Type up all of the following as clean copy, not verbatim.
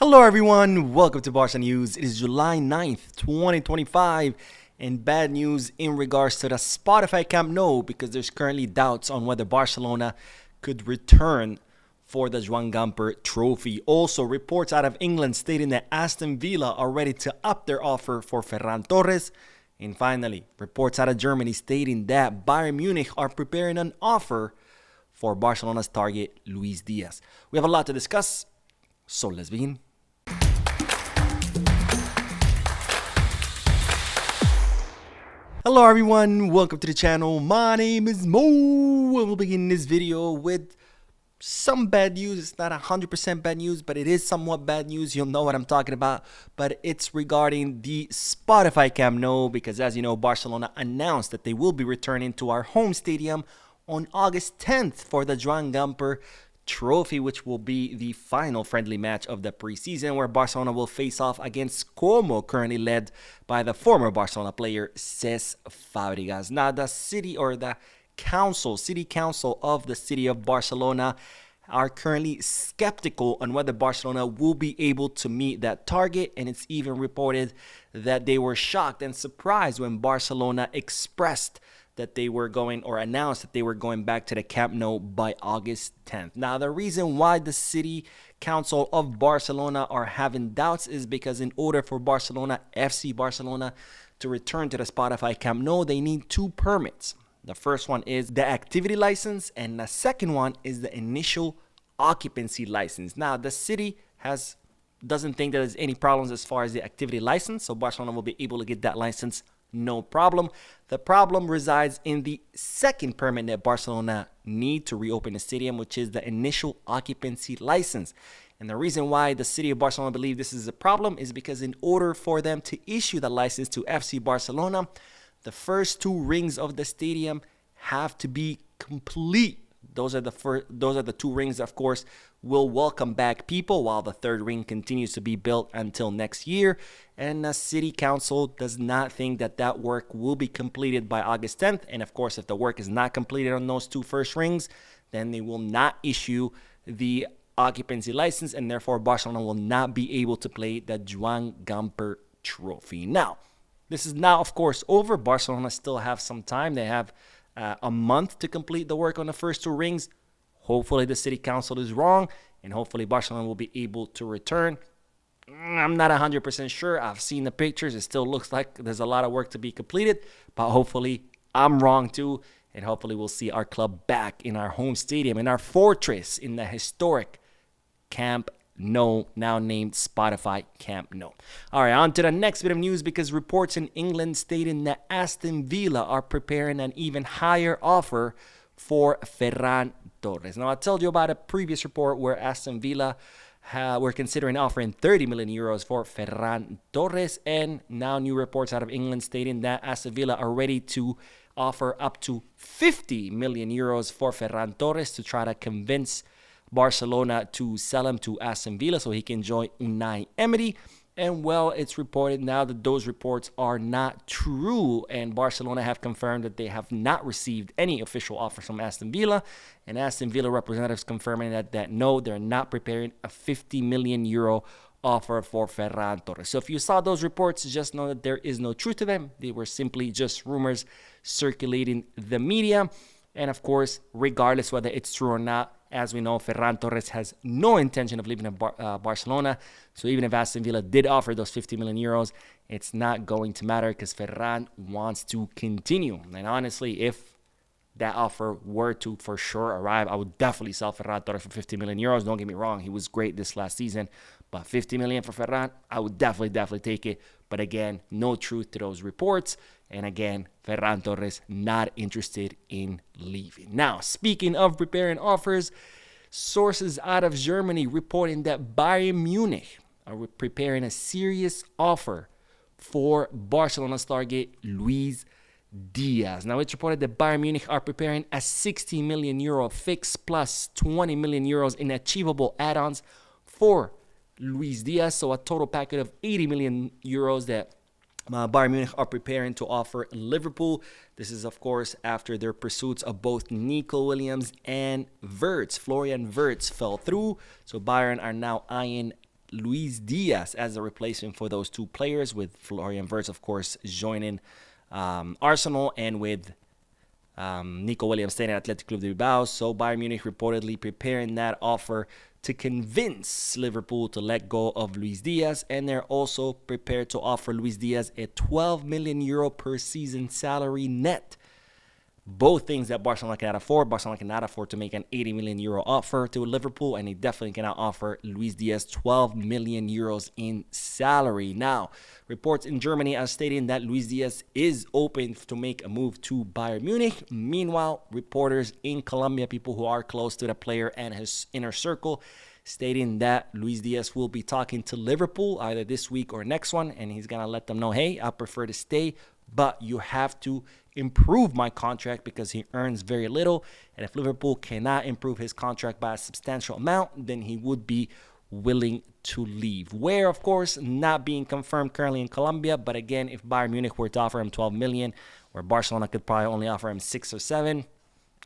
Hello everyone, welcome to Barca News. It is July 9th, 2025, and bad news in regards to the Spotify Camp Nou because there's currently doubts on whether Barcelona could return for the Joan Gamper trophy. Also, reports out of England stating that Aston Villa are ready to up their offer for Ferran Torres. And finally, reports out of Germany stating that Bayern Munich are preparing an offer for Barcelona's target, Luis Diaz. We have a lot to discuss, so let's begin. Hello everyone, welcome to the channel. My name is Mo, and we'll begin this video with some bad news. It's not 100% bad news, but it is somewhat bad news. You'll know what I'm talking about, but it's regarding the Spotify Camp Nou because, as you know, Barcelona announced that they will be returning to our home stadium on August 10th for the Joan Gamper trophy, which will be the final friendly match of the preseason, where Barcelona will face off against Como, currently led by the former Barcelona player Cesc Fabregas. Now, the city council of the city of Barcelona are currently skeptical on whether Barcelona will be able to meet that target, and it's even reported that they were shocked and surprised when Barcelona expressed that they were going, or announced that they were going back to the Camp Nou by August 10th. Now, the reason why the city council of Barcelona are having doubts is because in order for FC Barcelona, to return to the Spotify Camp Nou, they need two permits. The first one is the activity license, and the second one is the initial occupancy license. Now, the city doesn't think that there's any problems as far as the activity license, so Barcelona will be able to get that license no problem. The problem resides in the second permit that Barcelona need to reopen the stadium, which is the initial occupancy license. And the reason why the city of Barcelona believe this is a problem is because in order for them to issue the license to FC Barcelona, the first two rings of the stadium have to be complete. Those are the two rings that, of course, will welcome back people, while the third ring continues to be built until next year. And the city council does not think that that work will be completed by August 10th. And of course, if the work is not completed on those two first rings, then they will not issue the occupancy license, and therefore Barcelona will not be able to play the Joan Gamper trophy. Now, this is now, of course, over. Barcelona still have some time. They have a month to complete the work on the first two rings. Hopefully the city council is wrong, and hopefully Barcelona will be able to return. I'm not 100% sure. I've seen the pictures. It still looks like there's a lot of work to be completed, but hopefully I'm wrong too, and hopefully we'll see our club back in our home stadium, in our fortress, in the historic Camp Nou, now named Spotify Camp Nou. All right, on to the next bit of news, because reports in England stating that Aston Villa are preparing an even higher offer for Ferran Torres. Now, I told you about a previous report where Aston Villa were considering offering 30 million euros for Ferran Torres, and now new reports out of England stating that Aston Villa are ready to offer up to 50 million euros for Ferran Torres to try to convince Barcelona to sell him to Aston Villa so he can join Unai Emery. And well, it's reported now that those reports are not true, and Barcelona have confirmed that they have not received any official offers from Aston Villa, and Aston Villa representatives confirming that no, they're not preparing a 50 million euro offer for Ferran Torres. So if you saw those reports, just know that there is no truth to them. They were simply just rumors circulating the media. And of course, regardless whether it's true or not, as we know, Ferran Torres has no intention of leaving Barcelona. So even if Aston Villa did offer those 50 million euros, it's not going to matter because Ferran wants to continue. And honestly, if that offer were to for sure arrive, I would definitely sell Ferran Torres for 50 million euros. Don't get me wrong, he was great this last season. But 50 million for Ferran, I would definitely take it. But again, no truth to those reports. And again, Ferran Torres not interested in leaving. Now, speaking of preparing offers, sources out of Germany reporting that Bayern Munich are preparing a serious offer for Barcelona's target, Luis Diaz. Now, it's reported that Bayern Munich are preparing a 60 million euro fix plus 20 million euros in achievable add-ons for Luis Diaz. So a total packet of 80 million euros that Bayern Munich are preparing to offer Liverpool. This is, of course, after their pursuits of both Nico Williams and Wirtz. Florian Wirtz fell through, so Bayern are now eyeing Luis Diaz as a replacement for those two players, with Florian Wirtz, of course, joining Arsenal, and with Nico Williams staying at Athletic Club de Bilbao. So Bayern Munich reportedly preparing that offer to convince Liverpool to let go of Luis Diaz, and they're also prepared to offer Luis Diaz a 12 million euro per season salary net. Both things that Barcelona cannot afford. Barcelona cannot afford to make an 80 million euro offer to Liverpool, and they definitely cannot offer Luis Diaz 12 million euros in salary. Now, reports in Germany are stating that Luis Diaz is open to make a move to Bayern Munich. Meanwhile, reporters in Colombia, people who are close to the player and his inner circle, stating that Luis Diaz will be talking to Liverpool either this week or next one, and he's going to let them know, hey, I prefer to stay, but you have to improve my contract because he earns very little. And if Liverpool cannot improve his contract by a substantial amount, then he would be willing to leave. Where, of course, not being confirmed currently in Colombia. But again, if Bayern Munich were to offer him 12 million, where Barcelona could probably only offer him 6 or 7,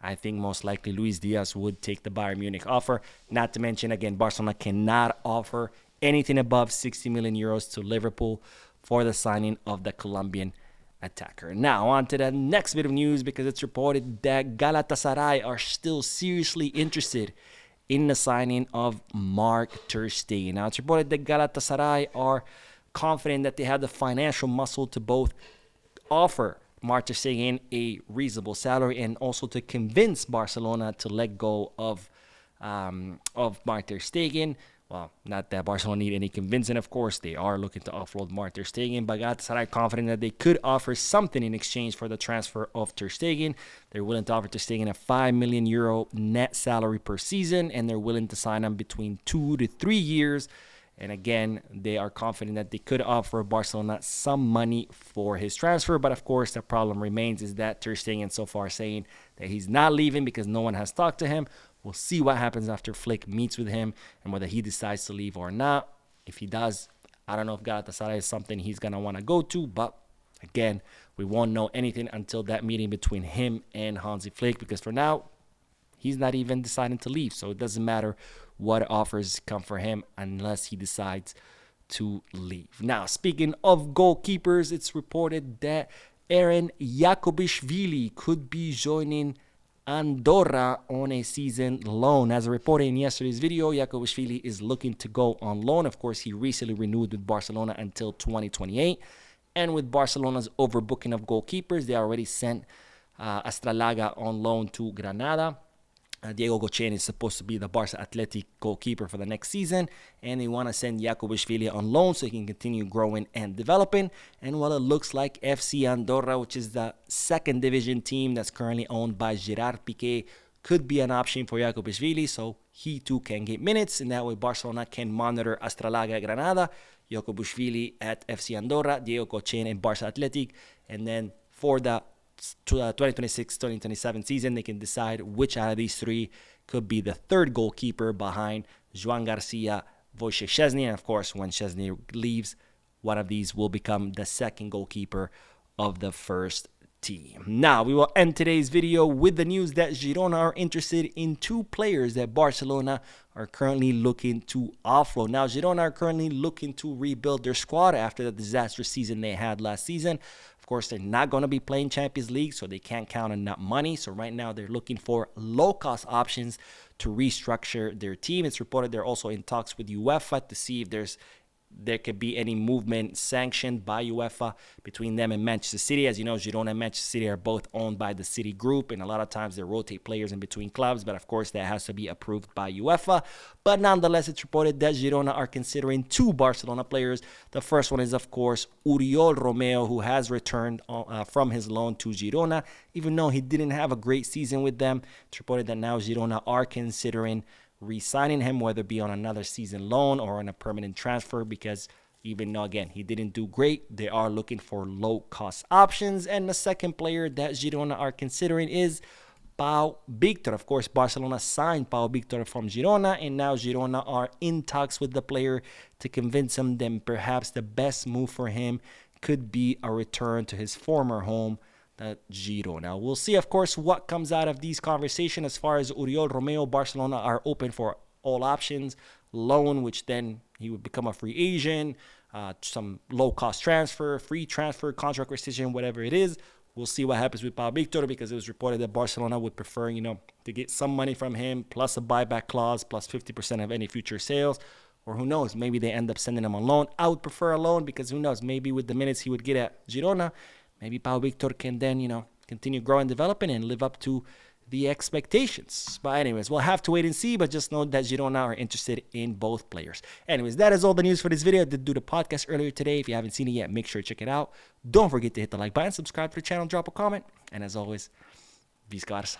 I think most likely Luis Diaz would take the Bayern Munich offer. Not to mention, again, Barcelona cannot offer anything above 60 million euros to Liverpool for the signing of the Colombian attacker. Now, on to the next bit of news, because it's reported that Galatasaray are still seriously interested in the signing of Mark Ter Stegen. Now, it's reported that Galatasaray are confident that they have the financial muscle to both offer Mark Ter Stegen a reasonable salary and also to convince Barcelona to let go of Mark Ter Stegen. Well, not that Barcelona need any convincing, of course. They are looking to offload Mark Ter Stegen, but Galatasaray confident that they could offer something in exchange for the transfer of Ter Stegen. They're willing to offer Ter Stegen a 5 million euro net salary per season, and they're willing to sign him between 2 to 3 years. And again, they are confident that they could offer Barcelona some money for his transfer. But of course, the problem remains is that Ter Stegen so far saying that he's not leaving because no one has talked to him. We'll see what happens after Flick meets with him and whether he decides to leave or not. If he does, I don't know if Galatasaray is something he's going to want to go to. But again, we won't know anything until that meeting between him and Hansi Flick, because for now, he's not even deciding to leave. So it doesn't matter what offers come for him unless he decides to leave. Now, speaking of goalkeepers, it's reported that Aaron Jakobishvili could be joining Andorra on a season loan. As reported in yesterday's video, Jakobishvili is looking to go on loan. Of course, he recently renewed with Barcelona until 2028. And with Barcelona's overbooking of goalkeepers, they already sent Astralaga on loan to Granada. Diego Gochen is supposed to be the Barça Athletic goalkeeper for the next season, and they want to send Jakobishvili on loan so he can continue growing and developing. And while it looks like FC Andorra, which is the second division team that's currently owned by Gerard Piqué, could be an option for Jakobishvili, so he too can get minutes, and that way Barcelona can monitor Astralaga at Granada, Jakobishvili at FC Andorra, Diego Gochen at Barça Athletic, and then for the 2026-2027 season, they can decide which out of these three could be the third goalkeeper behind Joan Garcia, Wojciech Szczesny, and of course, when Szczesny leaves, one of these will become the second goalkeeper of the first team. Now, we will end today's video with the news that Girona are interested in two players that Barcelona are currently looking to offload. Now, Girona are currently looking to rebuild their squad after the disastrous season they had last season. Of course, they're not going to be playing Champions League, so they can't count on that money. So right now, they're looking for low-cost options to restructure their team. It's reported they're also in talks with UEFA to see if there could be any movement sanctioned by UEFA between them and Manchester City. As you know, Girona and Manchester City are both owned by the City Group, and a lot of times they rotate players in between clubs, but of course that has to be approved by UEFA. But nonetheless, it's reported that Girona are considering two Barcelona players. The first one is, of course, Oriol Romeo, who has returned from his loan to Girona, even though he didn't have a great season with them. It's reported that now Girona are considering re-signing him, whether it be on another season loan or on a permanent transfer, because even though, again, he didn't do great, they are looking for low-cost options. And the second player that Girona are considering is Pau Victor. Of course, Barcelona signed Pau Victor from Girona, and now Girona are in talks with the player to convince him that perhaps the best move for him could be a return to his former home, Girona. We'll see, of course, what comes out of these conversations. As far as Oriol Romeo, Barcelona are open for all options. Loan, which then he would become a free agent, some low-cost transfer, free transfer, contract rescission, whatever it is. We'll see what happens with Pau Victor, because it was reported that Barcelona would prefer, to get some money from him, plus a buyback clause, plus 50% of any future sales. Or who knows, maybe they end up sending him on loan. I would prefer a loan, because who knows, maybe with the minutes he would get at Girona, maybe Pau Victor can then, continue growing, developing, and live up to the expectations. But anyways, we'll have to wait and see, but just know that Girona are interested in both players. Anyways, that is all the news for this video. I did do the podcast earlier today. If you haven't seen it yet, make sure to check it out. Don't forget to hit the like button, subscribe to the channel, drop a comment, and as always, Vis Barça.